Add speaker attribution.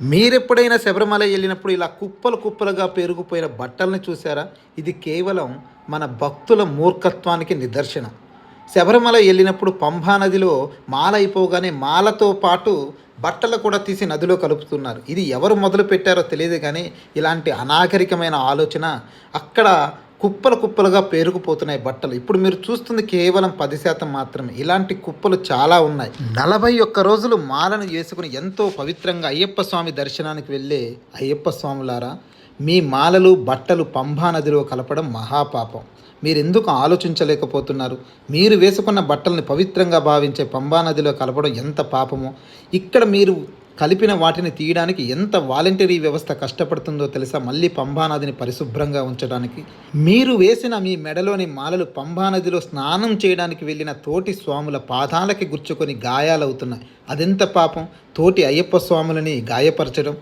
Speaker 1: మీరెప్పుడైనా శబరిమల వెళ్ళినప్పుడు ఇలా కుప్పలు కుప్పలుగా పేరుకుపోయిన బట్టల్ని చూసారా? ఇది కేవలం మన భక్తుల మూర్ఖత్వానికి నిదర్శనం. శబరిమల వెళ్ళినప్పుడు పంబా నదిలో మాల అయిపోగానే మాలతో పాటు బట్టలు కూడా తీసి నదిలో కలుపుతున్నారు. ఇది ఎవరు మొదలు పెట్టారో తెలియదు కానీ ఇలాంటి అనాగరికమైన ఆలోచన అక్కడ కుప్పలు కుప్పలుగా పేరుకుపోతున్నాయి బట్టలు. ఇప్పుడు మీరు చూస్తుంది కేవలం 10% మాత్రమే. ఇలాంటి కుప్పలు చాలా ఉన్నాయి. 41 రోజులు మాలను వేసుకుని ఎంతో పవిత్రంగా అయ్యప్ప స్వామి దర్శనానికి వెళ్ళే అయ్యప్ప స్వాములారా, మీ మాలలు బట్టలు పంబా నదిలో కలపడం మహాపాపం. మీరు ఎందుకు ఆలోచించలేకపోతున్నారు? మీరు వేసుకున్న బట్టల్ని పవిత్రంగా భావించే పంబా నదిలో కలపడం ఎంత పాపమో, ఇక్కడ మీరు కలిపిన వాటిని తీయడానికి ఎంత వాలంటరీ వ్యవస్థ కష్టపడుతుందో తెలుసా? మళ్ళీ పంబా నదిని పరిశుభ్రంగా ఉంచడానికి మీరు వేసిన మీ మెడలోని మాలలు పంబా నదిలో స్నానం చేయడానికి వెళ్ళిన తోటి స్వాముల పాదాలకి గుచ్చుకొని గాయాలవుతున్నాయి. అదెంత పాపం! తోటి అయ్యప్ప స్వాములని గాయపరచడం.